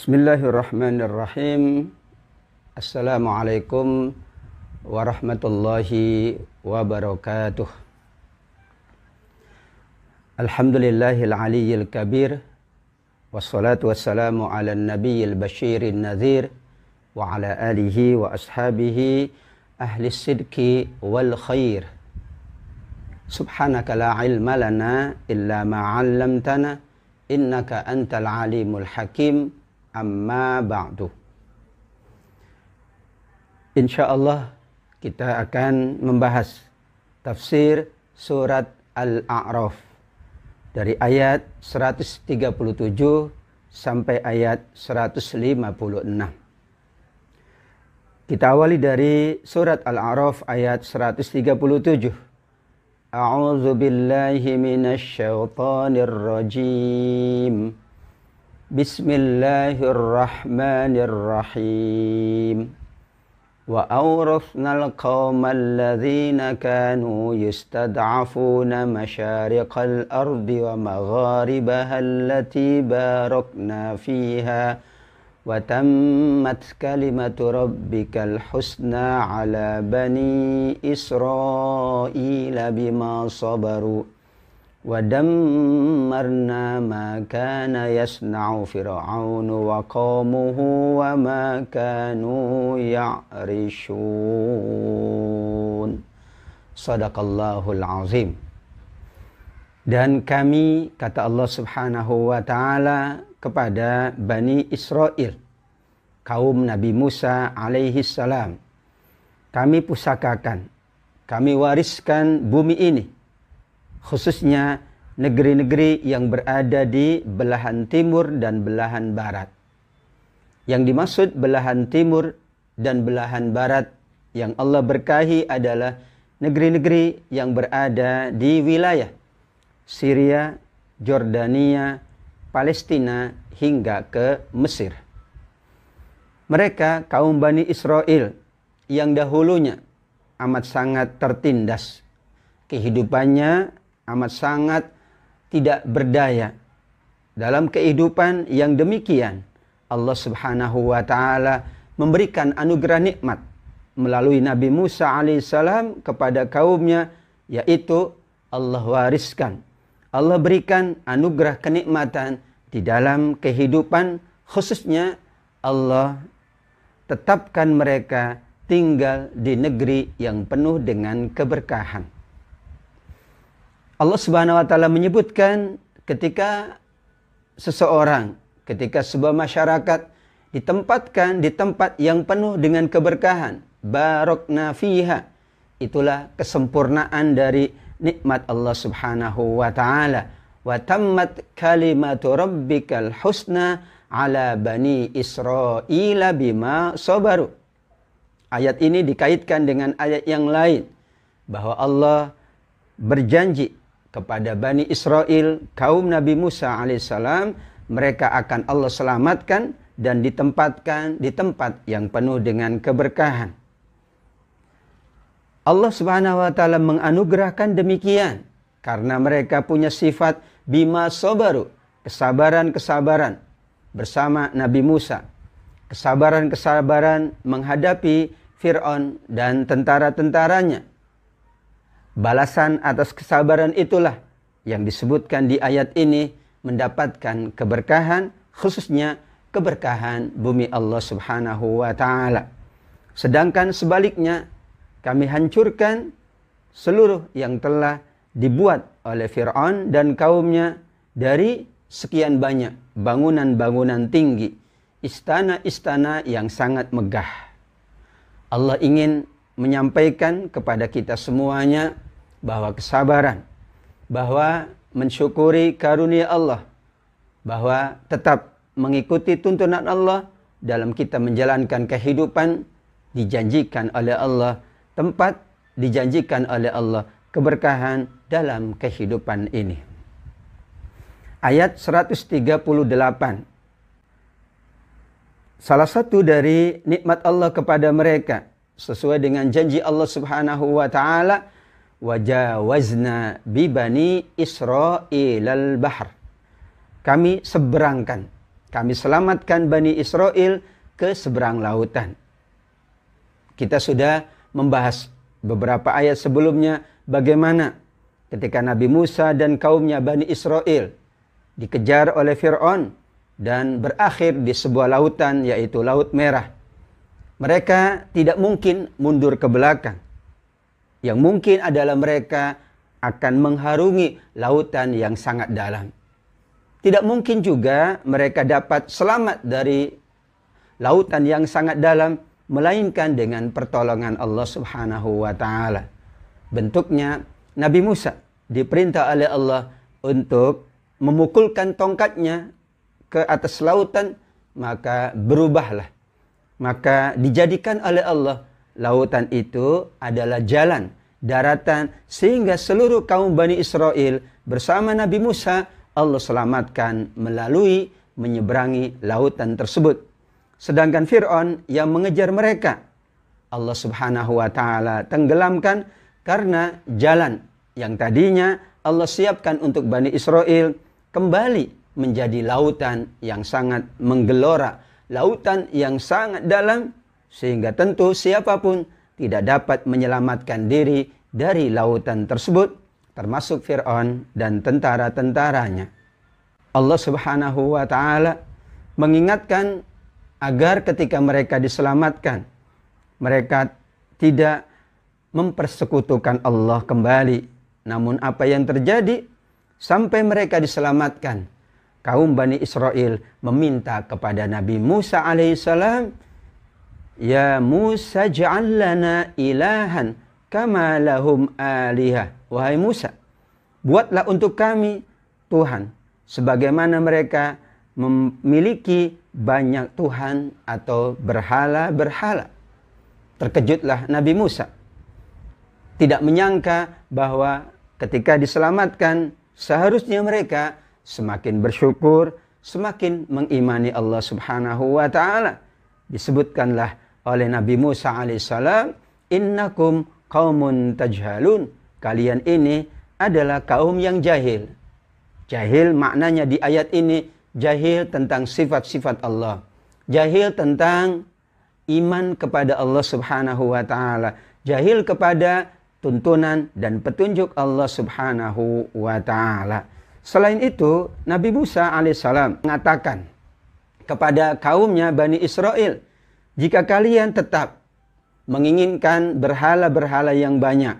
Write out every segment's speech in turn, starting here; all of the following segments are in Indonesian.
Bismillahirrahmanirrahim. Assalamualaikum warahmatullahi wabarakatuh. Alhamdulillahil aliyyil kabir. Wassalatu wassalamu ala nabiyyil basyirin nadhir. Wa ala alihi wa ashabihi ahli sidki wal khair. Subhanaka la ilma lana illa ma 'allamtana innaka antal alimul hakim. Amma ba'du. Insyaallah kita akan membahas tafsir surat Al-A'raf dari ayat 137 sampai ayat 156. Kita awali dari surat Al-A'raf ayat 137. A'udzu billahi minasy syaithanir rajim. Bismillahirrahmanirrahim. Wa awrathnal qaumal ladzina kanu yastad'afuna masyariqal ardi wa magharibaha allati barakna fiha wa tammat kalimatu rabbikal husna ala bani Israila bima sabaru wa dammarna ma kana yasna'u fir'aunu wa qaumuhu wa ma kanu ya'rishun. Shadaqallahul azim. Dan kami, kata Allah subhanahu wa ta'ala, kepada Bani Israel, kaum Nabi Musa alaihi salam, kami pusakakan, kami wariskan bumi ini, khususnya negeri-negeri yang berada di belahan timur dan belahan barat. Yang dimaksud belahan timur dan belahan barat yang Allah berkahi adalah negeri-negeri yang berada di wilayah Syria, Jordania, Palestina hingga ke Mesir. Mereka kaum Bani Israel yang dahulunya amat sangat tertindas, kehidupannya amat sangat tidak berdaya. Dalam kehidupan yang demikian, Allah subhanahu wa ta'ala memberikan anugerah nikmat melalui Nabi Musa alaihissalam kepada kaumnya, yaitu Allah wariskan, Allah berikan anugerah kenikmatan di dalam kehidupan, khususnya Allah tetapkan mereka tinggal di negeri yang penuh dengan keberkahan. Allah subhanahu wa ta'ala menyebutkan ketika seseorang, ketika sebuah masyarakat ditempatkan di tempat yang penuh dengan keberkahan, barakna fiha, itulah kesempurnaan dari nikmat Allah subhanahu wa ta'ala. Wa tammat kalimatu rabbikal husna ala bani Israila bima sabaru. Ayat ini dikaitkan dengan ayat yang lain, bahwa Allah berjanji kepada Bani Israel, kaum Nabi Musa alaihissalam, mereka akan Allah selamatkan dan ditempatkan di tempat yang penuh dengan keberkahan. Allah subhanahu wa ta'ala menganugerahkan demikian karena mereka punya sifat bima sabaru, kesabaran-kesabaran bersama Nabi Musa, kesabaran-kesabaran menghadapi Fir'aun dan tentara-tentaranya. Balasan atas kesabaran itulah yang disebutkan di ayat ini mendapatkan keberkahan, khususnya keberkahan bumi Allah subhanahu wa ta'ala. Sedangkan sebaliknya, kami hancurkan seluruh yang telah dibuat oleh Fir'aun dan kaumnya dari sekian banyak bangunan-bangunan tinggi, istana-istana yang sangat megah. Allah ingin menyampaikan kepada kita semuanya bahwa kesabaran, bahwa mensyukuri karunia Allah, bahwa tetap mengikuti tuntunan Allah dalam kita menjalankan kehidupan, dijanjikan oleh Allah tempat, dijanjikan oleh Allah keberkahan dalam kehidupan ini. Ayat 138. Salah satu dari nikmat Allah kepada mereka, sesuai dengan janji Allah subhanahu wa ta'ala, wajawazna bi bani Israil al-bahr. Kami seberangkan, Kami selamatkan Bani Israel ke seberang lautan. Kita sudah membahas beberapa ayat sebelumnya bagaimana ketika Nabi Musa dan kaumnya Bani Israel dikejar oleh Fir'aun dan berakhir di sebuah lautan, yaitu Laut Merah. Mereka tidak mungkin mundur ke belakang. Yang mungkin adalah mereka akan mengharungi lautan yang sangat dalam. Tidak mungkin juga mereka dapat selamat dari lautan yang sangat dalam, melainkan dengan pertolongan Allah Subhanahu wa Ta'ala. Bentuknya, Nabi Musa diperintah oleh Allah untuk memukulkan tongkatnya ke atas lautan, maka berubahlah. Maka dijadikan oleh Allah lautan itu adalah jalan, daratan, sehingga seluruh kaum Bani Israel bersama Nabi Musa Allah selamatkan melalui menyeberangi lautan tersebut. Sedangkan Fir'aun yang mengejar mereka, Allah Subhanahu wa Ta'ala tenggelamkan karena jalan yang tadinya Allah siapkan untuk Bani Israel kembali menjadi lautan yang sangat menggelora, lautan yang sangat dalam, sehingga tentu siapapun tidak dapat menyelamatkan diri dari lautan tersebut, termasuk Fir'aun dan tentara-tentaranya. Allah Subhanahu wa Ta'ala mengingatkan agar ketika mereka diselamatkan, mereka tidak mempersekutukan Allah kembali. Namun apa yang terjadi sampai mereka diselamatkan? Kaum Bani Israel meminta kepada Nabi Musa alaihissalam, "Ya Musa ja'al lana ilahan kama lahum alihah." Wahai Musa, buatlah untuk kami Tuhan sebagaimana mereka memiliki banyak Tuhan atau berhala-berhala. Terkejutlah Nabi Musa. Tidak menyangka bahwa ketika diselamatkan, seharusnya mereka semakin bersyukur, semakin mengimani Allah Subhanahu wa Ta'ala. Disebutkanlah oleh Nabi Musa alaihissalam, "Innakum qaumun tajhalun." Kalian ini adalah kaum yang jahil. Jahil maknanya di ayat ini jahil tentang sifat-sifat Allah. Jahil tentang iman kepada Allah Subhanahu wa Ta'ala. Jahil kepada tuntunan dan petunjuk Allah Subhanahu wa Ta'ala. Selain itu, Nabi Musa alaihissalam mengatakan kepada kaumnya Bani Israel, "Jika kalian tetap menginginkan berhala-berhala yang banyak,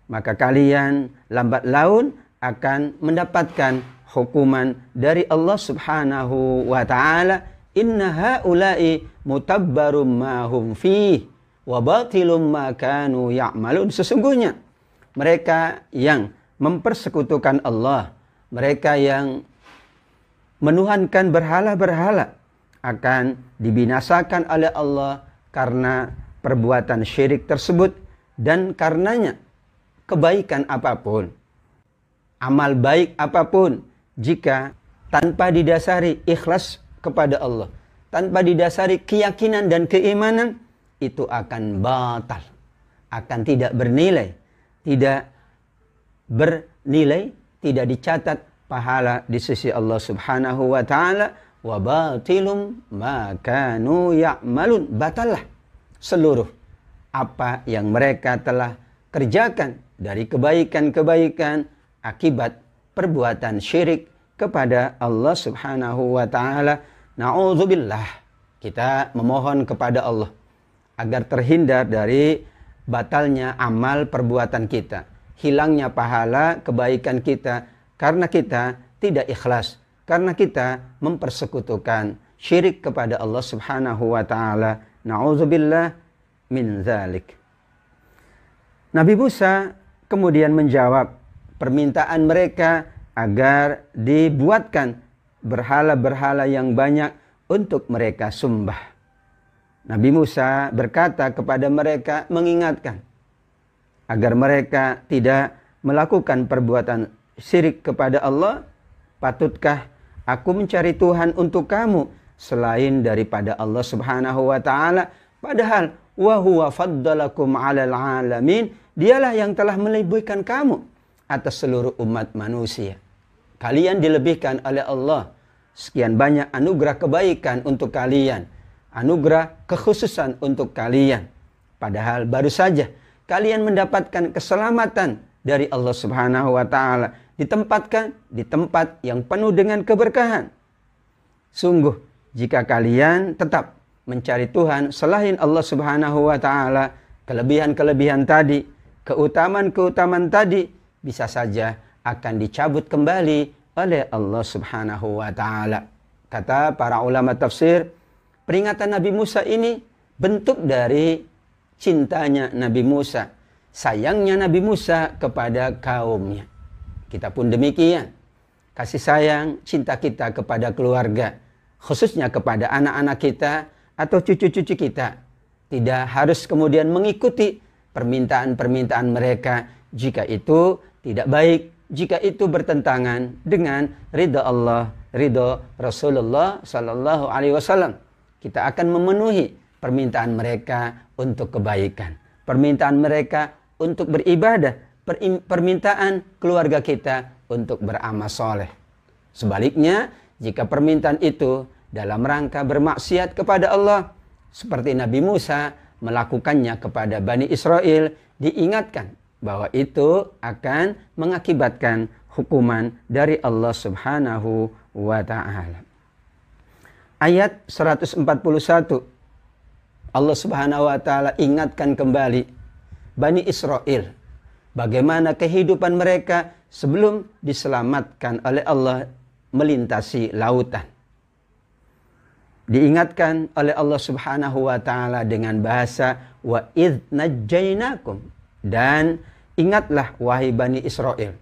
maka kalian lambat laun akan mendapatkan hukuman dari Allah Subhanahu wa Ta'ala. Inna haula'i mutabbarum ma hum fih wa batilum ma kanu ya'malun." Sesungguhnya mereka yang mempersekutukan Allah, mereka yang menuhankan berhala-berhala, akan dibinasakan oleh Allah karena perbuatan syirik tersebut, dan karenanya kebaikan apapun, amal baik apapun, jika tanpa didasari ikhlas kepada Allah, tanpa didasari keyakinan dan keimanan, itu akan batal, akan tidak bernilai, tidak dicatat pahala di sisi Allah Subhanahu wa Ta'ala. Wa batilum ma kanu ya'malun. Batallah seluruh apa yang mereka telah kerjakan dari kebaikan-kebaikan akibat perbuatan syirik kepada Allah Subhanahu wa Ta'ala. Na'udzubillah. Kita memohon kepada Allah agar terhindar dari batalnya amal perbuatan kita, hilangnya pahala kebaikan kita karena kita tidak ikhlas, karena kita mempersekutukan syirik kepada Allah Subhanahu wa Ta'ala. Na'udzubillah min dzalik. Nabi Musa kemudian menjawab permintaan mereka agar dibuatkan berhala-berhala yang banyak untuk mereka sembah. Nabi Musa berkata kepada mereka, mengingatkan agar mereka tidak melakukan perbuatan syirik kepada Allah. Patutkah aku mencari Tuhan untuk kamu selain daripada Allah Subhanahu wa Ta'ala? Padahal wa huwa faddalakum 'alal 'alamin. Dialah yang telah melebihkan kamu atas seluruh umat manusia. Kalian dilebihkan oleh Allah sekian banyak anugerah kebaikan untuk kalian, anugerah kekhususan untuk kalian. Padahal baru saja kalian mendapatkan keselamatan dari Allah Subhanahu wa taala, ditempatkan di tempat yang penuh dengan keberkahan. Sungguh, jika kalian tetap mencari Tuhan selain Allah Subhanahu wa taala, kelebihan-kelebihan tadi, keutamaan-keutamaan tadi bisa saja akan dicabut kembali oleh Allah Subhanahu wa taala. Kata para ulama tafsir, peringatan Nabi Musa ini bentuk dari cintanya Nabi Musa, sayangnya Nabi Musa kepada kaumnya. Kita pun demikian. Kasih sayang, cinta kita kepada keluarga, khususnya kepada anak-anak kita atau cucu-cucu kita, tidak harus kemudian mengikuti permintaan-permintaan mereka jika itu tidak baik, jika itu bertentangan dengan ridha Allah, ridha Rasulullah Sallallahu Alaihi Wasallam. Kita akan memenuhi permintaan mereka untuk kebaikan, permintaan mereka untuk beribadah, permintaan keluarga kita untuk beramal soleh. Sebaliknya, jika permintaan itu dalam rangka bermaksiat kepada Allah, seperti Nabi Musa melakukannya kepada Bani Israel, diingatkan bahwa itu akan mengakibatkan hukuman dari Allah Subhanahu wa ta'ala. Ayat 141, Allah Subhanahu wa ta'ala ingatkan kembali Bani Israel, bagaimana kehidupan mereka sebelum diselamatkan oleh Allah melintasi lautan. Diingatkan oleh Allah Subhanahu wa ta'ala dengan bahasa wa idh najjainakum, dan ingatlah wahai Bani Israel,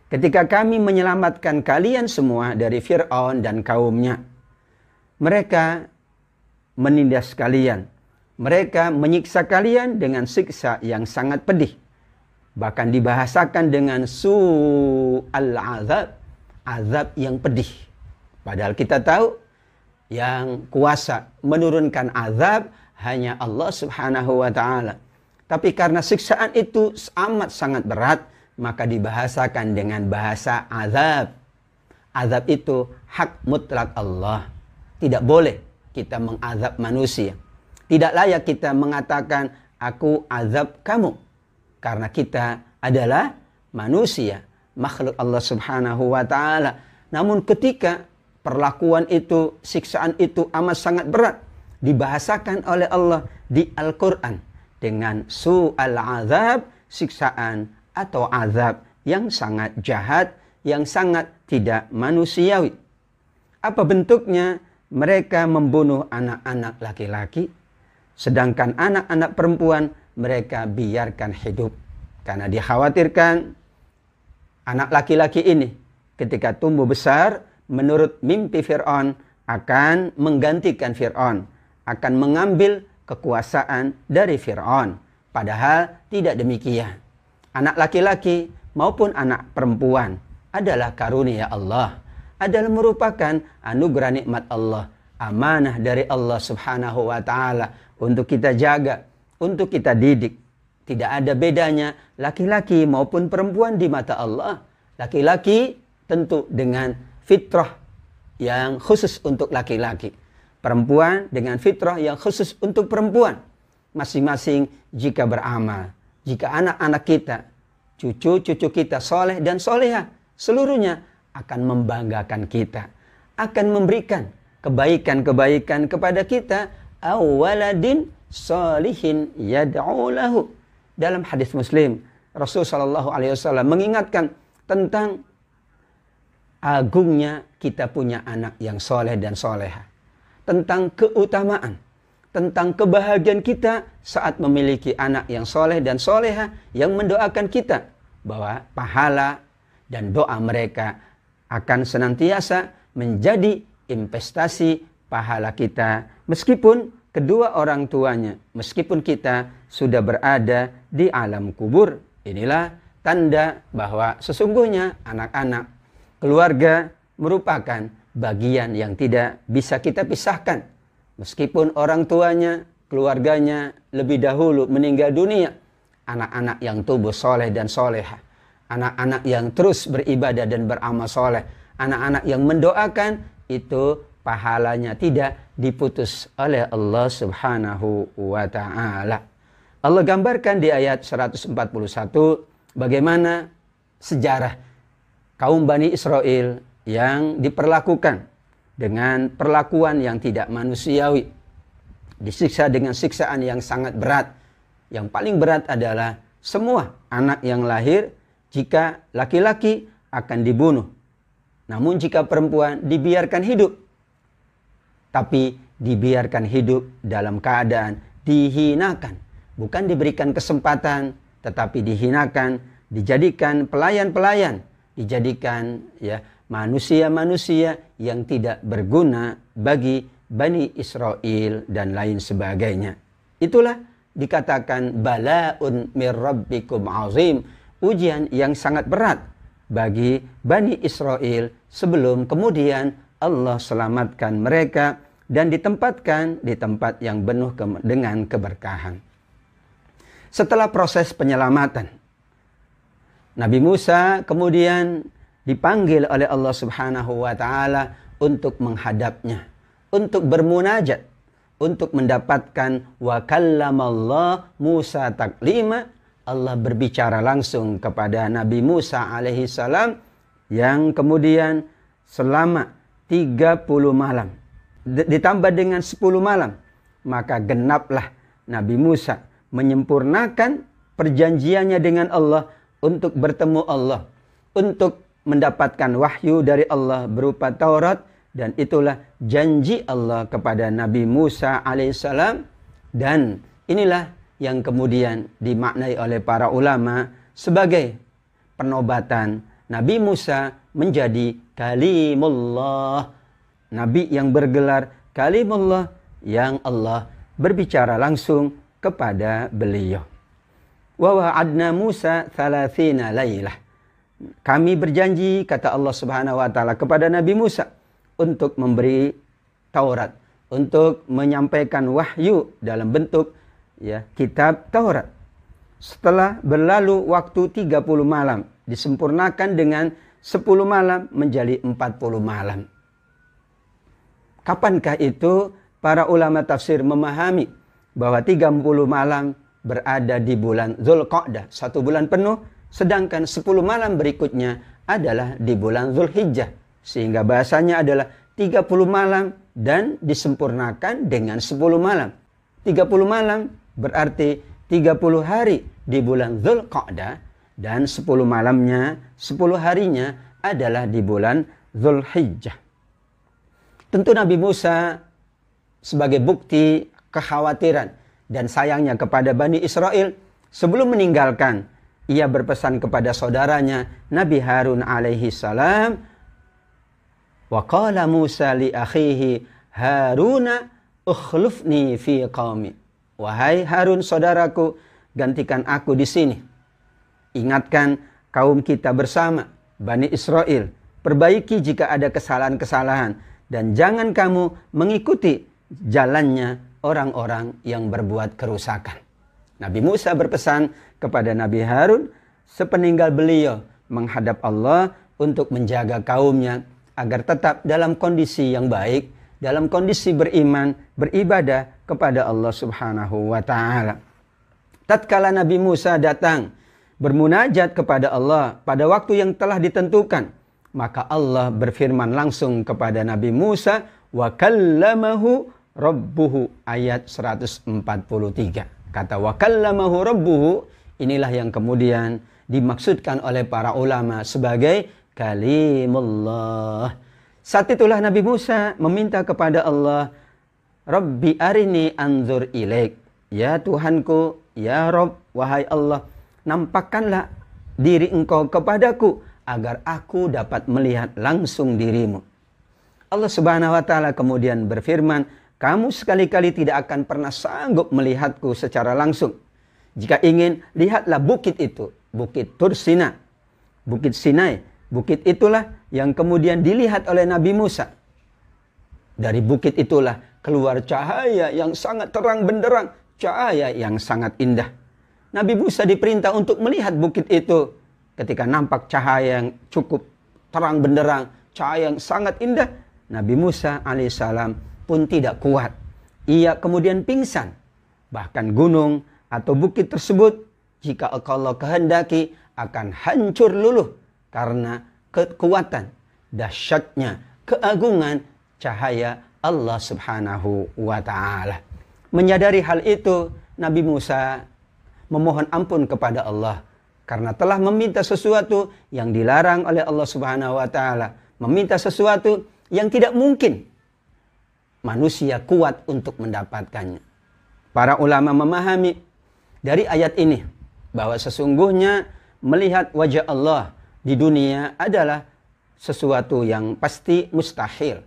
ketika kami menyelamatkan kalian semua dari Fir'aun dan kaumnya. Mereka menindas kalian, mereka menyiksa kalian dengan siksa yang sangat pedih. Bahkan dibahasakan dengan su'al azab, azab yang pedih. Padahal kita tahu yang kuasa menurunkan azab hanya Allah Subhanahu wa ta'ala. Tapi karena siksaan itu amat sangat berat, maka dibahasakan dengan bahasa azab. Azab itu hak mutlak Allah. Tidak boleh kita mengazab manusia. Tidak layak kita mengatakan aku azab kamu, karena kita adalah manusia, makhluk Allah Subhanahu wa ta'ala. Namun ketika perlakuan itu, siksaan itu amat sangat berat, dibahasakan oleh Allah di Al-Quran dengan su'al azab, siksaan atau azab yang sangat jahat, yang sangat tidak manusiawi. Apa bentuknya? Mereka membunuh anak-anak laki-laki, sedangkan anak-anak perempuan mereka biarkan hidup. Karena dikhawatirkan anak laki-laki ini ketika tumbuh besar, menurut mimpi Fir'aun, akan menggantikan Fir'aun, akan mengambil kekuasaan dari Fir'aun. Padahal tidak demikian. Anak laki-laki maupun anak perempuan adalah karunia Allah, adalah merupakan anugerah nikmat Allah, amanah dari Allah Subhanahu wa ta'ala untuk kita jaga, untuk kita didik. Tidak ada bedanya laki-laki maupun perempuan di mata Allah. Laki-laki tentu dengan fitrah yang khusus untuk laki-laki, perempuan dengan fitrah yang khusus untuk perempuan. Masing-masing jika beramal, jika anak-anak kita, cucu-cucu kita soleh dan solehah, seluruhnya akan membanggakan kita, akan memberikan kebaikan-kebaikan kepada kita. Awaladin solihin yad'u lahu. Dalam hadis Muslim, Rasul sallallahu alaihi wasallam mengingatkan tentang agungnya kita punya anak yang soleh dan soleha, tentang keutamaan, tentang kebahagiaan kita saat memiliki anak yang soleh dan soleha yang mendoakan kita, bahwa pahala dan doa mereka akan senantiasa menjadi investasi pahala kita, meskipun kedua orang tuanya, meskipun kita sudah berada di alam kubur. Inilah tanda bahwa sesungguhnya anak-anak, keluarga merupakan bagian yang tidak bisa kita pisahkan. Meskipun orang tuanya, keluarganya lebih dahulu meninggal dunia, anak-anak yang tumbuh soleh dan soleha, anak-anak yang terus beribadah dan beramal soleh, anak-anak yang mendoakan, itu pahalanya tidak diputus oleh Allah Subhanahu wa ta'ala. Allah gambarkan di ayat 141 bagaimana sejarah kaum Bani Israel yang diperlakukan dengan perlakuan yang tidak manusiawi. Disiksa dengan siksaan yang sangat berat. Yang paling berat adalah semua anak yang lahir jika laki-laki akan dibunuh. Namun jika perempuan dibiarkan hidup. Tapi dibiarkan hidup dalam keadaan dihinakan. Bukan diberikan kesempatan, tetapi dihinakan, dijadikan pelayan-pelayan, dijadikan ya manusia-manusia yang tidak berguna bagi Bani Israel dan lain sebagainya. Itulah dikatakan bala'un mir rabbikum azim, ujian yang sangat berat bagi Bani Israel sebelum kemudian Allah selamatkan mereka dan ditempatkan di tempat yang penuh dengan keberkahan. Setelah proses penyelamatan, Nabi Musa kemudian dipanggil oleh Allah Subhanahu wa ta'ala untuk menghadapnya, untuk bermunajat, untuk mendapatkan wa kallamallah Musa taklima. Allah berbicara langsung kepada Nabi Musa alaihi salam yang kemudian selama 30 malam ditambah dengan 10 malam, maka genaplah Nabi Musa menyempurnakan perjanjiannya dengan Allah untuk bertemu Allah, untuk mendapatkan wahyu dari Allah berupa Taurat, dan itulah janji Allah kepada Nabi Musa alaihissalam. Dan inilah yang kemudian dimaknai oleh para ulama sebagai penobatan Nabi Musa menjadi kalimullah, Nabi yang bergelar kalimullah, yang Allah berbicara langsung kepada beliau. Wa wa'adna Musa 30 lailah. Kami berjanji, kata Allah Subhanahu wa taala kepada Nabi Musa, untuk memberi Taurat, untuk menyampaikan wahyu dalam bentuk ya kitab Taurat. Setelah berlalu waktu 30 malam, disempurnakan dengan 10 malam menjadi 40 malam. Kapankah itu? Para ulama tafsir memahami bahwa 30 malam berada di bulan Dzulqa'dah, 1 bulan penuh, sedangkan 10 malam berikutnya adalah di bulan Dzulhijjah. Sehingga bahasanya adalah 30 malam dan disempurnakan dengan 10 malam. 30 malam berarti 30 hari di bulan Dzulqa'dah, dan 10 malamnya, 10 harinya adalah di bulan Dzulhijjah. Tentu Nabi Musa sebagai bukti kekhawatiran dan sayangnya kepada Bani Israel, sebelum meninggalkan, ia berpesan kepada saudaranya Nabi Harun alaihi salam, wa qala Musa li akhihi Haruna ukhlufni fi qaumi. Wahai Harun saudaraku, gantikan aku di sini. Ingatkan kaum kita bersama, Bani Israel. Perbaiki jika ada kesalahan-kesalahan, dan jangan kamu mengikuti jalannya orang-orang yang berbuat kerusakan. Nabi Musa berpesan kepada Nabi Harun sepeninggal beliau menghadap Allah untuk menjaga kaumnya agar tetap dalam kondisi yang baik, dalam kondisi beriman, beribadah kepada Allah Subhanahu wa ta'ala. Tatkala Nabi Musa datang bermunajat kepada Allah pada waktu yang telah ditentukan, maka Allah berfirman langsung kepada Nabi Musa, wa kallamahu rabbuhu, ayat 143. Kata wa kallamahu rabbuhu, inilah yang kemudian dimaksudkan oleh para ulama sebagai kalimullah. Saat itulah Nabi Musa meminta kepada Allah, Rabbi arini anzur ilaik. Ya Tuhanku, ya Rabb, wahai Allah, nampakkanlah diri engkau kepadaku agar aku dapat melihat langsung dirimu. Allah Subhanahu wa ta'ala kemudian berfirman, kamu sekali-kali tidak akan pernah sanggup melihatku secara langsung. Jika ingin, lihatlah bukit itu, bukit Tursina, bukit Sinai. Bukit itulah yang kemudian dilihat oleh Nabi Musa. Dari bukit itulah keluar cahaya yang sangat terang benderang, cahaya yang sangat indah. Nabi Musa diperintah untuk melihat bukit itu. Ketika nampak cahaya yang cukup terang benderang, cahaya yang sangat indah, Nabi Musa alaihissalam pun tidak kuat. Ia kemudian pingsan. Bahkan gunung atau bukit tersebut, jika Allah kehendaki, akan hancur luluh karena kekuatan, dahsyatnya, keagungan cahaya Allah Subhanahu wa Ta'ala. Menyadari hal itu, Nabi Musa memohon ampun kepada Allah karena telah meminta sesuatu yang dilarang oleh Allah Subhanahu wa Ta'ala, meminta sesuatu yang tidak mungkin manusia kuat untuk mendapatkannya. Para ulama memahami dari ayat ini bahwa sesungguhnya melihat wajah Allah di dunia adalah sesuatu yang pasti mustahil.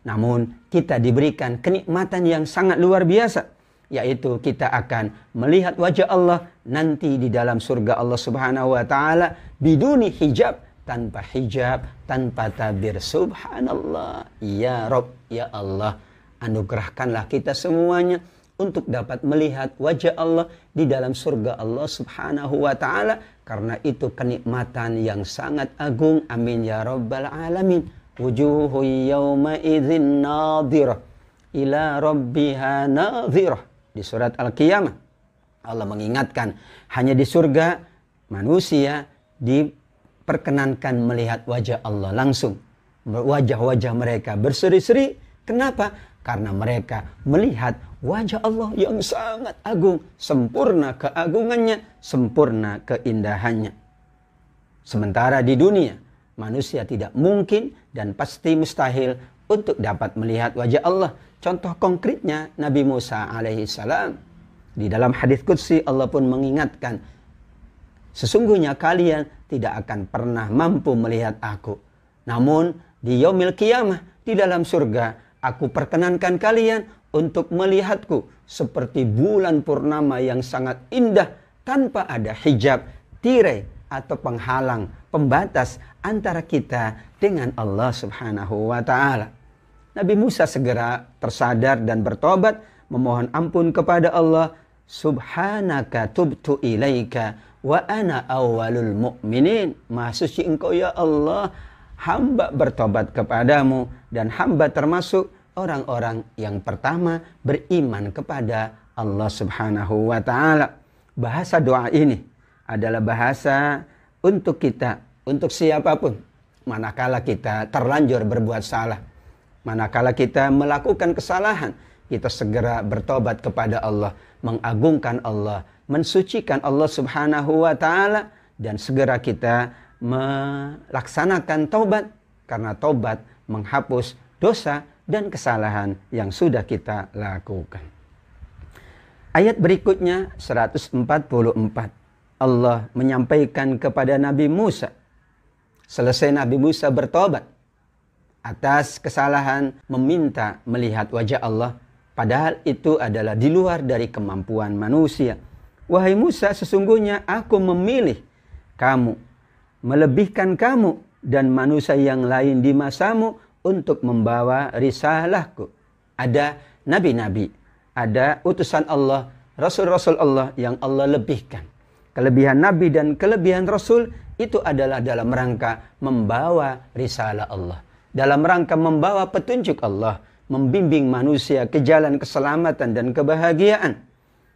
Namun kita diberikan kenikmatan yang sangat luar biasa, yaitu kita akan melihat wajah Allah nanti di dalam surga Allah Subhanahu wa Ta'ala biduni hijab, tanpa hijab, tanpa tabir. Subhanallah. Ya Rabb, ya Allah, anugerahkanlah kita semuanya untuk dapat melihat wajah Allah di dalam surga Allah Subhanahu wa Ta'ala, karena itu kenikmatan yang sangat agung. Amin ya Rabbal Alamin. Wujuhu yawma idzin nadhirah ila rabbiha nadhirah. Di surat Al-Qiyamah Allah mengingatkan, hanya di surga manusia diperkenankan melihat wajah Allah langsung. Wajah-wajah mereka berseri-seri. Kenapa? Karena mereka melihat wajah Allah yang sangat agung, sempurna keagungannya, sempurna keindahannya. Sementara di dunia, manusia tidak mungkin dan pasti mustahil untuk dapat melihat wajah Allah. Contoh konkretnya Nabi Musa alaihissalam. Di dalam hadis qudsi Allah pun mengingatkan, sesungguhnya kalian tidak akan pernah mampu melihat aku. Namun di yaumil qiyamah, di dalam surga, aku perkenankan kalian untuk melihatku seperti bulan purnama yang sangat indah, tanpa ada hijab, tirai atau penghalang, pembatas antara kita dengan Allah Subhanahu wa Ta'ala. Nabi Musa segera tersadar dan bertobat, memohon ampun kepada Allah. Subhanaka tubtu ilaika wa ana awwalul mu'minin. Maha suci Engkau ya Allah, hamba bertobat kepadamu dan hamba termasuk orang-orang yang pertama beriman kepada Allah Subhanahu wa Ta'ala. Bahasa doa ini adalah bahasa untuk kita, untuk siapapun. Manakala kita terlanjur berbuat salah, manakala kita melakukan kesalahan, kita segera bertobat kepada Allah, mengagungkan Allah, mensucikan Allah Subhanahu wa Ta'ala, dan segera kita melaksanakan taubat, karena taubat menghapus dosa dan kesalahan yang sudah kita lakukan. Ayat berikutnya 144. Allah menyampaikan kepada Nabi Musa, selesai Nabi Musa bertobat atas kesalahan meminta melihat wajah Allah, padahal itu adalah di luar dari kemampuan manusia. Wahai Musa, sesungguhnya aku memilih kamu, melebihkan kamu dan manusia yang lain di masamu untuk membawa risalahku. Ada nabi-nabi, ada utusan Allah, rasul-rasul Allah yang Allah lebihkan. Kelebihan nabi dan kelebihan rasul itu adalah dalam rangka membawa risalah Allah, dalam rangka membawa petunjuk Allah, membimbing manusia ke jalan keselamatan dan kebahagiaan.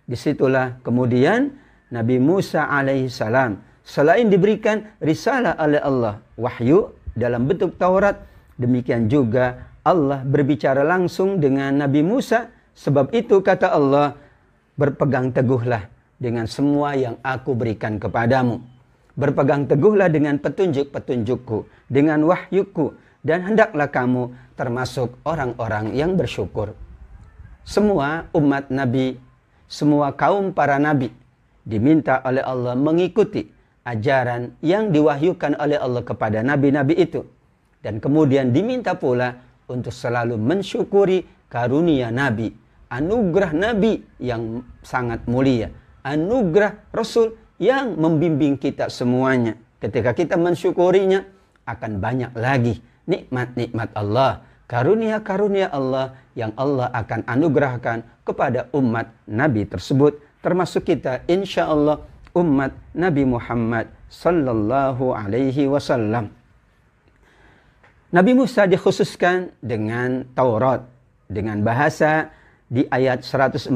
Disitulah kemudian Nabi Musa alaihissalam, selain diberikan risalah oleh Allah, wahyu dalam bentuk Taurat, demikian juga Allah berbicara langsung dengan Nabi Musa. Sebab itu kata Allah, berpegang teguhlah dengan semua yang aku berikan kepadamu. Berpegang teguhlah dengan petunjuk-petunjukku, dengan wahyuku, dan hendaklah kamu termasuk orang-orang yang bersyukur. Semua umat Nabi, semua kaum para nabi diminta oleh Allah mengikuti ajaran yang diwahyukan oleh Allah kepada nabi-nabi itu. Dan kemudian diminta pula untuk selalu mensyukuri karunia nabi, anugerah nabi yang sangat mulia, anugerah rasul yang membimbing kita semuanya. Ketika kita mensyukurinya, akan banyak lagi nikmat-nikmat Allah, karunia-karunia Allah yang Allah akan anugerahkan kepada umat nabi tersebut, termasuk kita insya Allah umat Nabi Muhammad sallallahu alaihi wasallam. Nabi Musa dikhususkan dengan Taurat. Dengan bahasa di ayat 145,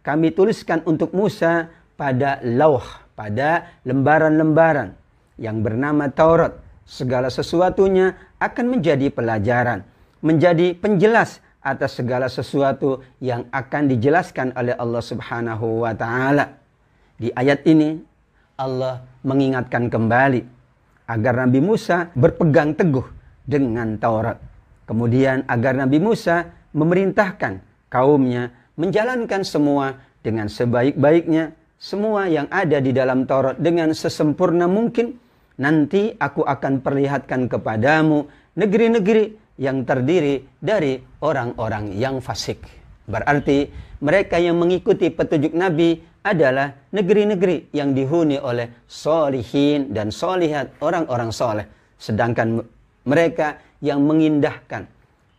kami tuliskan untuk Musa pada lauh, pada lembaran-lembaran yang bernama Taurat. Segala sesuatunya akan menjadi pelajaran, menjadi penjelas atas segala sesuatu yang akan dijelaskan oleh Allah Subhanahu wa Ta'ala. Di ayat ini Allah mengingatkan kembali agar Nabi Musa berpegang teguh dengan Taurat. Kemudian agar Nabi Musa memerintahkan kaumnya menjalankan semua dengan sebaik-baiknya, semua yang ada di dalam Taurat dengan sesempurna mungkin. Nanti aku akan perlihatkan kepadamu negeri-negeri yang terdiri dari orang-orang yang fasik. Berarti mereka yang mengikuti petunjuk Nabi adalah negeri-negeri yang dihuni oleh solihin dan solihat, orang-orang soleh. Sedangkan mereka yang mengindahkan,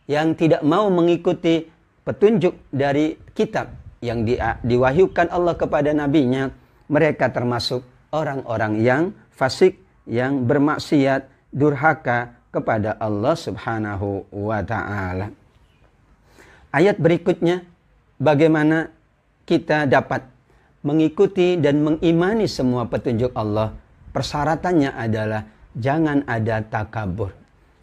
yang tidak mau mengikuti petunjuk dari kitab yang diwahyukan Allah kepada nabinya, mereka termasuk orang-orang yang fasik, yang bermaksiat, durhaka kepada Allah Subhanahu wa Ta'ala. Ayat berikutnya, bagaimana kita dapat mengikuti dan mengimani semua petunjuk Allah. Persyaratannya adalah jangan ada takabur.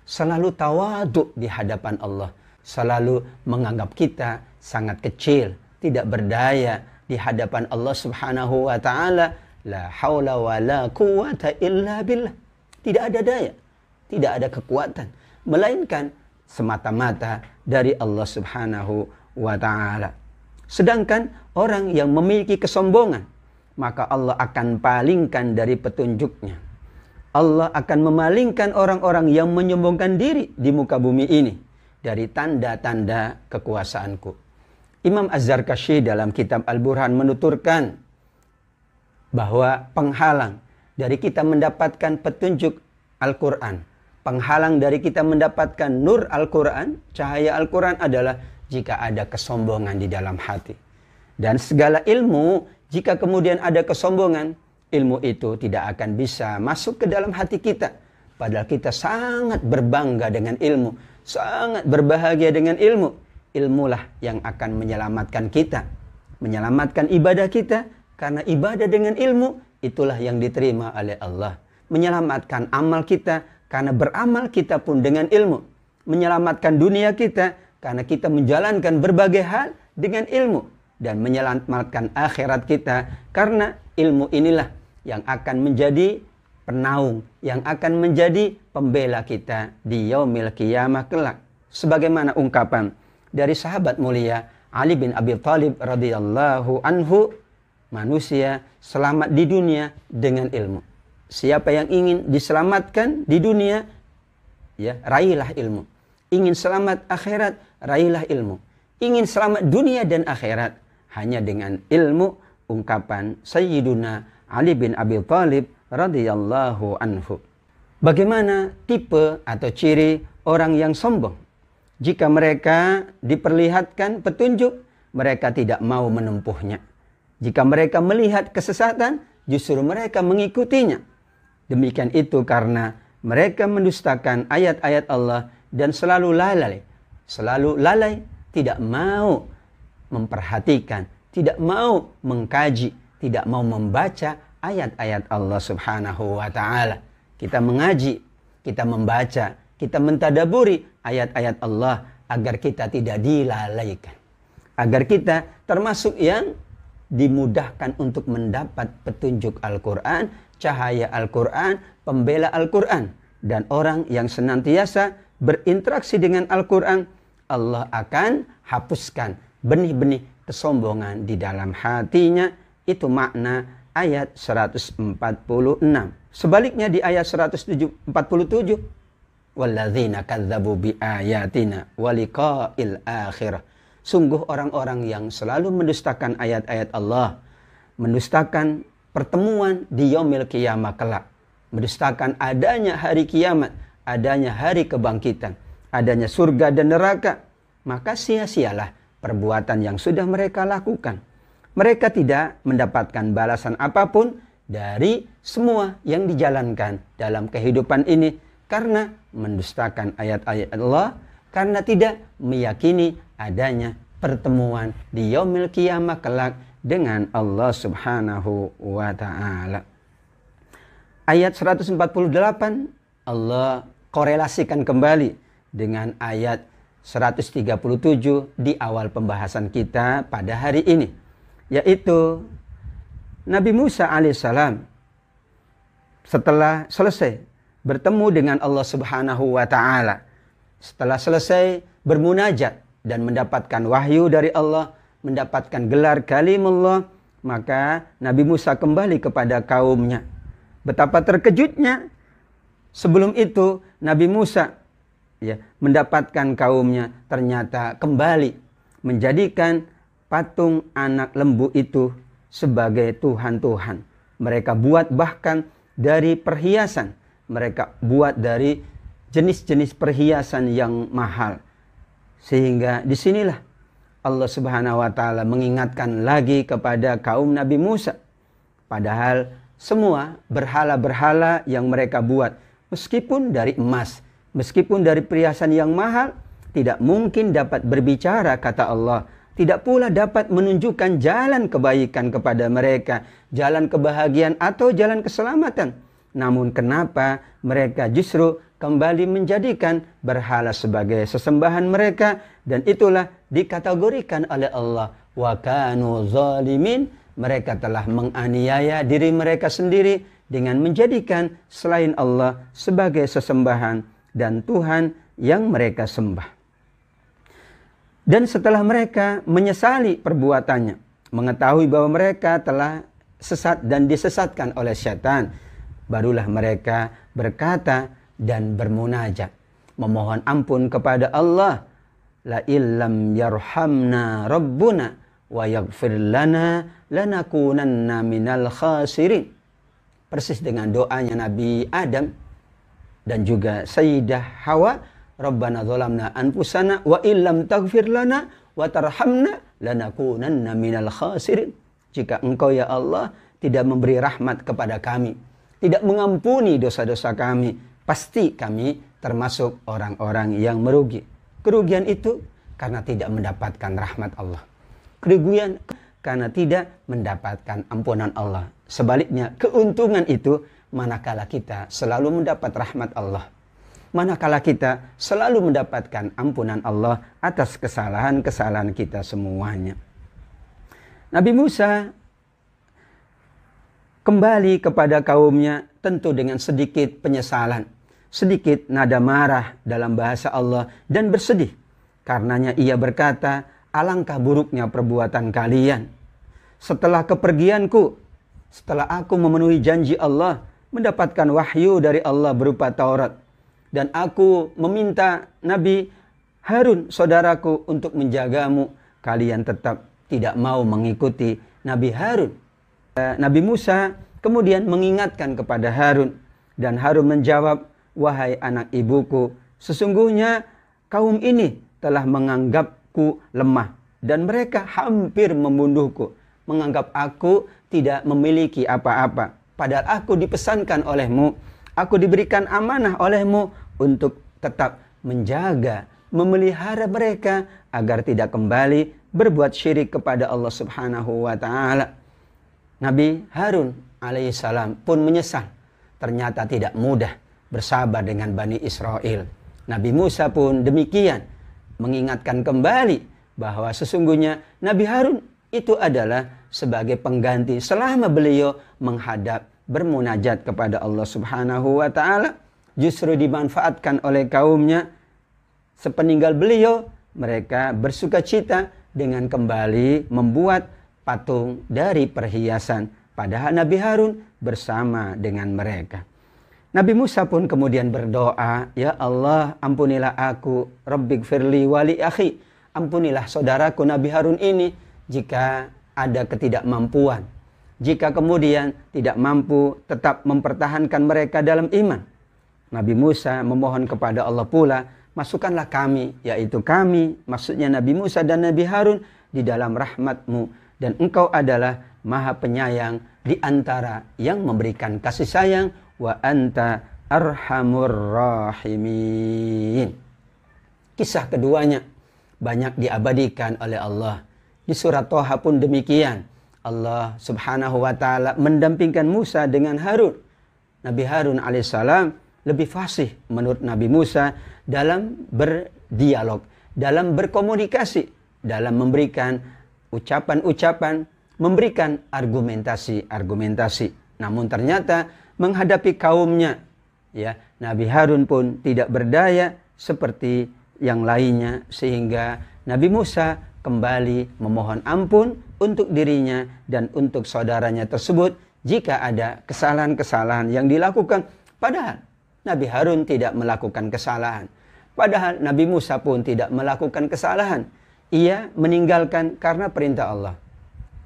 Selalu tawadhu di hadapan Allah. Selalu menganggap kita sangat kecil, tidak berdaya di hadapan Allah Subhanahu wa Ta'ala. La haula wa la quwata illa billah. Tidak ada daya, tidak ada kekuatan, melainkan semata-mata dari Allah Subhanahu wa Ta'ala. Sedangkan orang yang memiliki kesombongan, maka Allah akan palingkan dari petunjuknya. Allah akan memalingkan orang-orang yang menyombongkan diri di muka bumi ini dari tanda-tanda kekuasaanku. Imam Az-Zarkashi dalam kitab Al-Burhan menuturkan bahwa penghalang dari kita mendapatkan petunjuk Al-Quran, penghalang dari kita mendapatkan nur Al-Quran, cahaya Al-Quran adalah jika ada kesombongan di dalam hati. Dan segala ilmu, jika kemudian ada kesombongan, ilmu itu tidak akan bisa masuk ke dalam hati kita. Padahal kita sangat berbangga dengan ilmu, sangat berbahagia dengan ilmu. Ilmulah yang akan menyelamatkan kita, menyelamatkan ibadah kita, karena ibadah dengan ilmu itulah yang diterima oleh Allah. Menyelamatkan amal kita, karena beramal kita pun dengan ilmu. Menyelamatkan dunia kita, karena kita menjalankan berbagai hal dengan ilmu. Dan menyelamatkan akhirat kita, karena ilmu inilah yang akan menjadi penaung, yang akan menjadi pembela kita di yaumil qiyamah kelak. Sebagaimana ungkapan dari sahabat mulia Ali bin Abi Thalib radhiyallahu anhu, manusia selamat di dunia dengan ilmu. Siapa yang ingin diselamatkan di dunia, ya, raihlah ilmu. Ingin selamat akhirat, raihlah ilmu. Ingin selamat dunia dan akhirat, hanya dengan ilmu. Ungkapan Sayyiduna Ali bin Abi Thalib radhiyallahu anhu. Bagaimana tipe atau ciri orang yang sombong? Jika mereka diperlihatkan petunjuk, mereka tidak mau menempuhnya. Jika mereka melihat kesesatan, justru mereka mengikutinya. Demikian itu karena mereka mendustakan ayat-ayat Allah dan selalu lalai, tidak mau memperhatikan, tidak mau mengkaji, tidak mau membaca ayat-ayat Allah Subhanahu wa Ta'ala. Kita mengaji, kita membaca, kita mentadaburi ayat-ayat Allah agar kita tidak dilalaikan, agar kita termasuk yang dimudahkan untuk mendapat petunjuk Al-Quran, cahaya Al-Quran, pembela Al-Quran. Dan orang yang senantiasa berinteraksi dengan Al-Quran, Allah akan hapuskan benih-benih kesombongan di dalam hatinya. Itu makna ayat 146. Sebaliknya di ayat 147, walladzina kadzdzabu biayatina waliqa'il akhirah. Sungguh orang-orang yang selalu mendustakan ayat-ayat Allah, mendustakan pertemuan di yaumil qiyamah kelak, mendustakan adanya hari kiamat, adanya hari kebangkitan, adanya surga dan neraka, maka sia-sialah perbuatan yang sudah mereka lakukan. Mereka tidak mendapatkan balasan apapun dari semua yang dijalankan dalam kehidupan ini. karena mendustakan ayat-ayat Allah, karena tidak meyakini adanya pertemuan di yaumil qiyamah kelak dengan Allah Subhanahu wa ta'ala. Ayat 148 Allah korelasikan kembali dengan ayat 137 di awal pembahasan kita pada hari ini, yaitu Nabi Musa alaihissalam setelah selesai bertemu dengan Allah Subhanahu wa ta'ala, setelah selesai bermunajat dan mendapatkan wahyu dari Allah, mendapatkan gelar kalimullah, maka Nabi Musa kembali kepada kaumnya. Betapa terkejutnya, sebelum itu Nabi Musa mendapatkan kaumnya ternyata kembali menjadikan patung anak lembu itu sebagai Tuhan-Tuhan. Mereka buat bahkan dari perhiasan. Mereka buat dari jenis-jenis perhiasan yang mahal. Sehingga disinilah Allah Subhanahu wa ta'ala mengingatkan lagi kepada kaum Nabi Musa. Padahal semua berhala-berhala yang mereka buat, meskipun dari emas, meskipun dari perhiasan yang mahal, tidak mungkin dapat berbicara, kata Allah. Tidak pula dapat menunjukkan jalan kebaikan kepada mereka, jalan kebahagiaan atau jalan keselamatan. Namun kenapa mereka justru kembali menjadikan berhala sebagai sesembahan mereka, dan itulah dikategorikan oleh Allah wa kanu zalimin. Mereka telah menganiaya diri mereka sendiri dengan menjadikan selain Allah sebagai sesembahan dan Tuhan yang mereka sembah. Dan setelah mereka menyesali perbuatannya, mengetahui bahwa mereka telah sesat dan disesatkan oleh syaitan, barulah mereka berkata dan bermunajat, memohon ampun kepada Allah. La illam yarhamna rabbuna wa yaghfir lana lanakunanna minal khasirin. Persis dengan doanya Nabi Adam dan juga Sayyidah Hawa, Rabbana zalamna anfusana wa illam taghfir lana wa tarhamna lanakunanna minal khasirin. Jika engkau ya Allah tidak memberi rahmat kepada kami, tidak mengampuni dosa-dosa kami, pasti kami termasuk orang-orang yang merugi. Kerugian itu karena tidak mendapatkan rahmat Allah. Kerugian karena tidak mendapatkan ampunan Allah. Sebaliknya, keuntungan itu manakala kita selalu mendapat rahmat Allah. Manakala kita selalu mendapatkan ampunan Allah atas kesalahan-kesalahan kita semuanya. Nabi Musa kembali kepada kaumnya tentu dengan sedikit penyesalan, sedikit nada marah dalam bahasa Allah, dan bersedih. Karenanya ia berkata, alangkah buruknya perbuatan kalian. Setelah kepergianku, setelah aku memenuhi janji Allah, mendapatkan wahyu dari Allah berupa Taurat, dan aku meminta Nabi Harun, saudaraku, untuk menjagamu, kalian tetap tidak mau mengikuti Nabi Harun. Nabi Musa kemudian mengingatkan kepada Harun, dan Harun menjawab, wahai anak ibuku, sesungguhnya kaum ini telah menganggapku lemah, dan mereka hampir membunuhku, menganggap aku tidak memiliki apa-apa. Padahal aku dipesankan olehmu, aku diberikan amanah olehmu untuk tetap menjaga, memelihara mereka agar tidak kembali berbuat syirik kepada Allah Subhanahu wa ta'ala. Nabi Harun alaihissalam pun menyesal. Ternyata tidak mudah bersabar dengan Bani Israel. Nabi Musa pun demikian, mengingatkan kembali bahwa sesungguhnya Nabi Harun itu adalah sebagai pengganti selama beliau menghadap bermunajat kepada Allah Subhanahu wa ta'ala. Justru dimanfaatkan oleh kaumnya. Sepeninggal beliau, mereka bersuka cita dengan kembali membuat patung dari perhiasan. Padahal Nabi Harun bersama dengan mereka. Nabi Musa pun kemudian berdoa, ya Allah, ampunilah aku, Rabbighfirli wali akhi. Ampunilah saudaraku Nabi Harun ini jika ada ketidakmampuan. Jika kemudian tidak mampu tetap mempertahankan mereka dalam iman. Nabi Musa memohon kepada Allah pula, masukkanlah kami, yaitu kami, maksudnya Nabi Musa dan Nabi Harun, di dalam rahmat-Mu. Dan Engkau adalah Maha Penyayang di antara yang memberikan kasih sayang. Wa anta arhamur rahimin. Kisah keduanya banyak diabadikan oleh Allah. Di surat Thaha pun demikian. Allah Subhanahu wa taala mendampingkan Musa dengan Harun. Nabi Harun alaihissalam lebih fasih menurut Nabi Musa dalam berdialog, dalam berkomunikasi, dalam memberikan ucapan-ucapan, memberikan argumentasi-argumentasi. Namun ternyata menghadapi kaumnya, ya, Nabi Harun pun tidak berdaya seperti yang lainnya, sehingga Nabi Musa kembali memohon ampun untuk dirinya dan untuk saudaranya tersebut jika ada kesalahan-kesalahan yang dilakukan. Padahal Nabi Harun tidak melakukan kesalahan. Padahal Nabi Musa pun tidak melakukan kesalahan. Ia meninggalkan karena perintah Allah.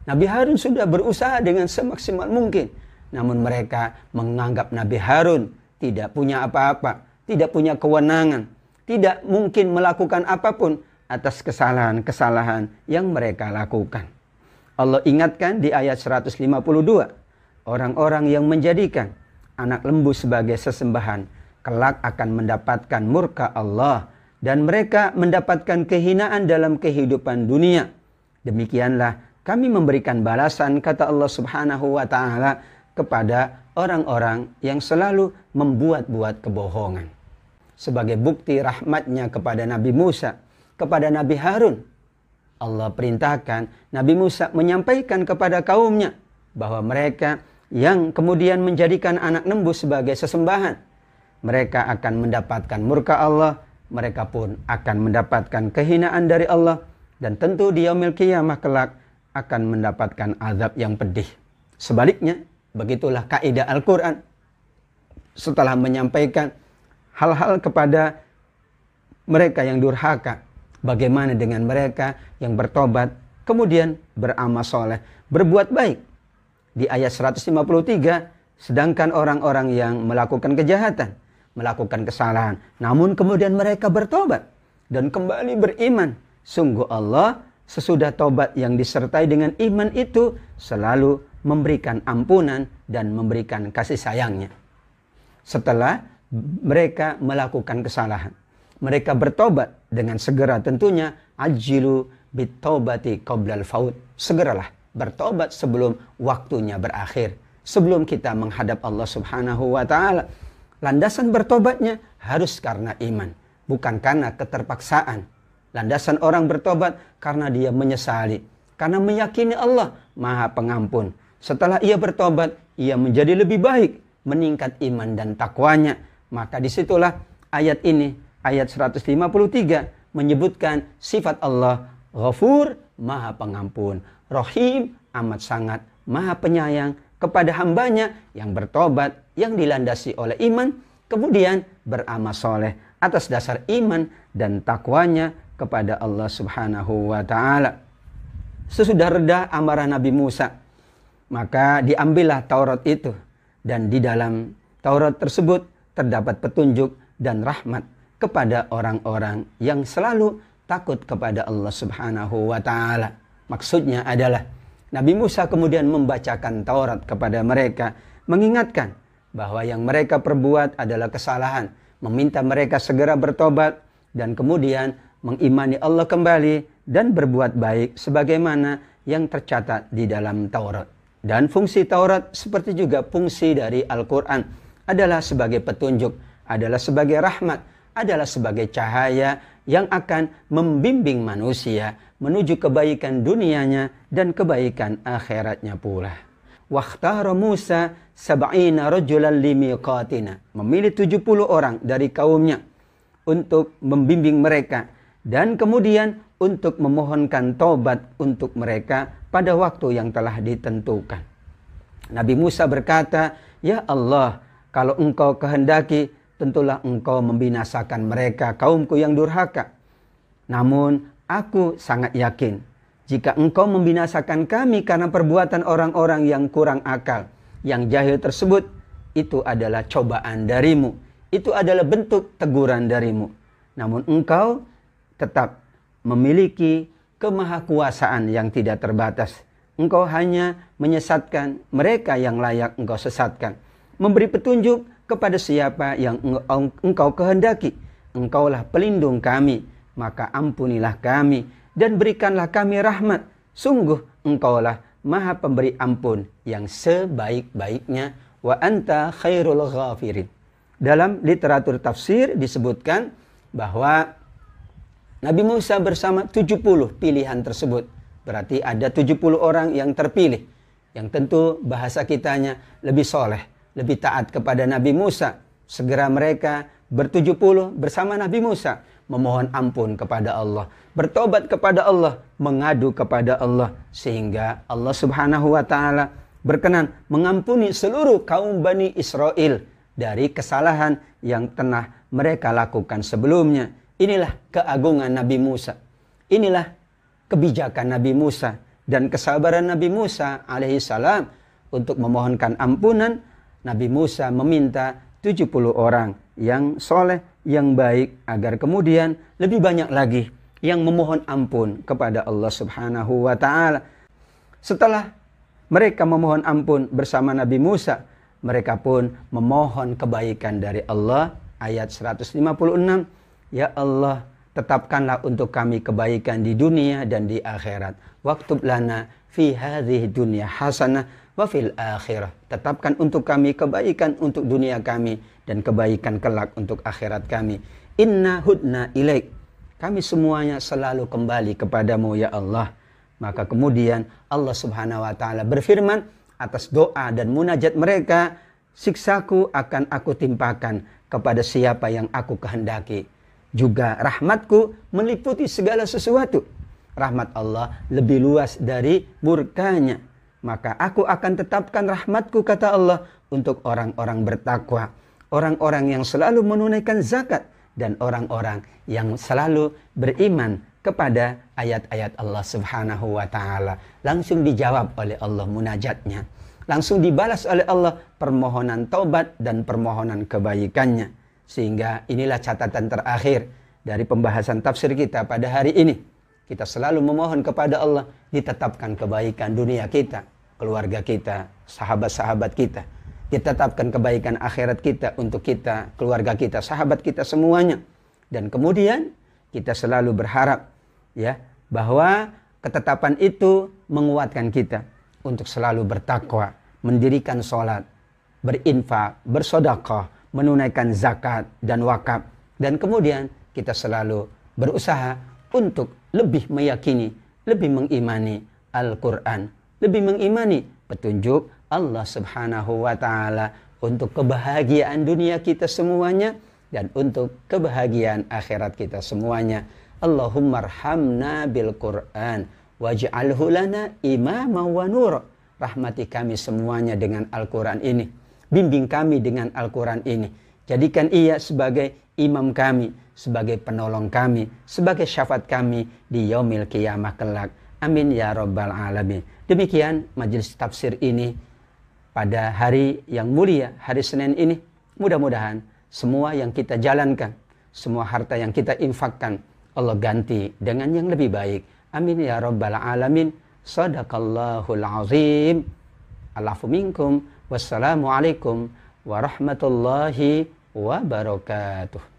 Nabi Harun sudah berusaha dengan semaksimal mungkin. Namun mereka menganggap Nabi Harun tidak punya apa-apa, tidak punya kewenangan, tidak mungkin melakukan apapun atas kesalahan-kesalahan yang mereka lakukan. Allah ingatkan di ayat 152, orang-orang yang menjadikan anak lembu sebagai sesembahan, kelak akan mendapatkan murka Allah dan mereka mendapatkan kehinaan dalam kehidupan dunia. Demikianlah kami memberikan balasan, kata Allah Subhanahu wa taala, kepada orang-orang yang selalu membuat-buat kebohongan. Sebagai bukti rahmatnya kepada Nabi Musa, kepada Nabi Harun, Allah perintahkan Nabi Musa menyampaikan kepada kaumnya bahwa mereka yang kemudian menjadikan anak lembu sebagai sesembahan, mereka akan mendapatkan murka Allah, mereka pun akan mendapatkan kehinaan dari Allah, dan tentu di yaumil qiyamah kelak akan mendapatkan azab yang pedih. Sebaliknya, begitulah kaidah Al-Quran. Setelah menyampaikan hal-hal kepada mereka yang durhaka, bagaimana dengan mereka yang bertobat, kemudian beramal soleh, berbuat baik. Di ayat 153, sedangkan orang-orang yang melakukan kejahatan, melakukan kesalahan, namun kemudian mereka bertobat dan kembali beriman. Sungguh Allah sesudah tobat yang disertai dengan iman itu selalu memberikan ampunan dan memberikan kasih sayangnya. Setelah mereka melakukan kesalahan, mereka bertobat dengan segera, tentunya ajilu bitobati qoblal faut. Segeralah bertobat sebelum waktunya berakhir, sebelum kita menghadap Allah Subhanahu wa taala. Landasan bertobatnya harus karena iman, bukan karena keterpaksaan. Landasan orang bertobat karena dia menyesali, karena meyakini Allah Maha Pengampun. Setelah ia bertobat, ia menjadi lebih baik, meningkat iman dan takwanya. Maka disitulah ayat ini, ayat 153 menyebutkan sifat Allah Ghafur, Maha Pengampun, Rahim, amat sangat Maha Penyayang kepada hambanya yang bertobat, yang dilandasi oleh iman, kemudian beramal soleh atas dasar iman dan takwanya kepada Allah Subhanahu wa taala. Sesudah reda amarah Nabi Musa, maka diambillah Taurat itu, dan di dalam Taurat tersebut terdapat petunjuk dan rahmat kepada orang-orang yang selalu takut kepada Allah Subhanahu wa taala. Maksudnya adalah Nabi Musa kemudian membacakan Taurat kepada mereka, mengingatkan bahwa yang mereka perbuat adalah kesalahan, meminta mereka segera bertobat dan kemudian mengimani Allah kembali dan berbuat baik sebagaimana yang tercatat di dalam Taurat. Dan fungsi Taurat seperti juga fungsi dari Al-Quran adalah sebagai petunjuk, adalah sebagai rahmat, adalah sebagai cahaya yang akan membimbing manusia menuju kebaikan dunianya dan kebaikan akhiratnya pula. Wakhtara Musa sab'ina rajulan limiqatina, memilih 70 orang dari kaumnya untuk membimbing mereka dan kemudian untuk memohonkan taubat untuk mereka pada waktu yang telah ditentukan. Nabi Musa berkata, "Ya Allah, kalau Engkau kehendaki, tentulah Engkau membinasakan mereka, kaumku yang durhaka. Namun aku sangat yakin, jika Engkau membinasakan kami karena perbuatan orang-orang yang kurang akal, yang jahil tersebut, itu adalah cobaan darimu. Itu adalah bentuk teguran darimu. Namun Engkau tetap memiliki kemahakuasaan yang tidak terbatas. Engkau hanya menyesatkan mereka yang layak Engkau sesatkan, memberi petunjuk kepada siapa yang engkau kehendaki. Engkaulah pelindung kami, maka ampunilah kami dan berikanlah kami rahmat. Sungguh engkaulah maha pemberi ampun yang sebaik-baiknya. Wa anta khairul ghafirin. Dalam literatur tafsir disebutkan bahwa Nabi Musa bersama 70 pilihan tersebut. Berarti ada 70 orang yang terpilih. Yang tentu bahasa kitanya lebih soleh, lebih taat kepada Nabi Musa. Segera mereka ber-70 bersama Nabi Musa. Memohon ampun kepada Allah. Bertobat kepada Allah. Mengadu kepada Allah. Sehingga Allah subhanahu wa ta'ala berkenan mengampuni seluruh kaum Bani Israel dari kesalahan yang pernah mereka lakukan sebelumnya. Inilah keagungan Nabi Musa. Inilah kebijakan Nabi Musa dan kesabaran Nabi Musa alaihissalam untuk memohonkan ampunan. Nabi Musa meminta 70 orang yang soleh, yang baik, agar kemudian lebih banyak lagi yang memohon ampun kepada Allah subhanahu wa ta'ala. Setelah mereka memohon ampun bersama Nabi Musa, mereka pun memohon kebaikan dari Allah. Ayat 156, ya Allah, tetapkanlah untuk kami kebaikan di dunia dan di akhirat. Waktub lana fi hadhihi dunya hasanah wa fil akhirah. Tetapkan untuk kami kebaikan untuk dunia kami dan kebaikan kelak untuk akhirat kami. Inna hudna ilaik. Kami semuanya selalu kembali kepadamu ya Allah. Maka kemudian Allah subhanahu wa ta'ala berfirman atas doa dan munajat mereka, siksaku akan aku timpakan kepada siapa yang aku kehendaki. Juga rahmatku meliputi segala sesuatu. Rahmat Allah lebih luas dari murkanya. Maka aku akan tetapkan rahmatku, kata Allah, untuk orang-orang bertakwa. Orang-orang yang selalu menunaikan zakat. Dan orang-orang yang selalu beriman kepada ayat-ayat Allah subhanahu wa ta'ala. Langsung dijawab oleh Allah munajatnya. Langsung dibalas oleh Allah permohonan taubat dan permohonan kebaikannya. Sehingga inilah catatan terakhir dari pembahasan tafsir kita pada hari ini. Kita selalu memohon kepada Allah ditetapkan kebaikan dunia kita, keluarga kita, sahabat-sahabat kita. Ditetapkan kebaikan akhirat kita untuk kita, keluarga kita, sahabat kita semuanya. Dan kemudian kita selalu berharap ya bahwa ketetapan itu menguatkan kita untuk selalu bertakwa, mendirikan sholat, berinfak, bersedekah, menunaikan zakat dan wakaf. Dan kemudian kita selalu berusaha untuk lebih meyakini, lebih mengimani Al-Quran, lebih mengimani petunjuk Allah subhanahu wa ta'ala untuk kebahagiaan dunia kita semuanya dan untuk kebahagiaan akhirat kita semuanya. Allahumma arhamna bil Quran waj'alhu lana imama wa nur. Rahmati kami semuanya dengan Al-Quran ini. Bimbing kami dengan Al-Quran ini. Jadikan ia sebagai imam kami, sebagai penolong kami, sebagai syafaat kami di yaumil qiyamah kelak. Amin ya rabbal alamin. Demikian majelis tafsir ini pada hari yang mulia, hari Senin ini. Mudah-mudahan semua yang kita jalankan, semua harta yang kita infakkan, Allah ganti dengan yang lebih baik. Amin ya rabbal alamin. Sadaqallahul azim. Alafu minkum. Wassalamualaikum warahmatullahi wabarakatuh.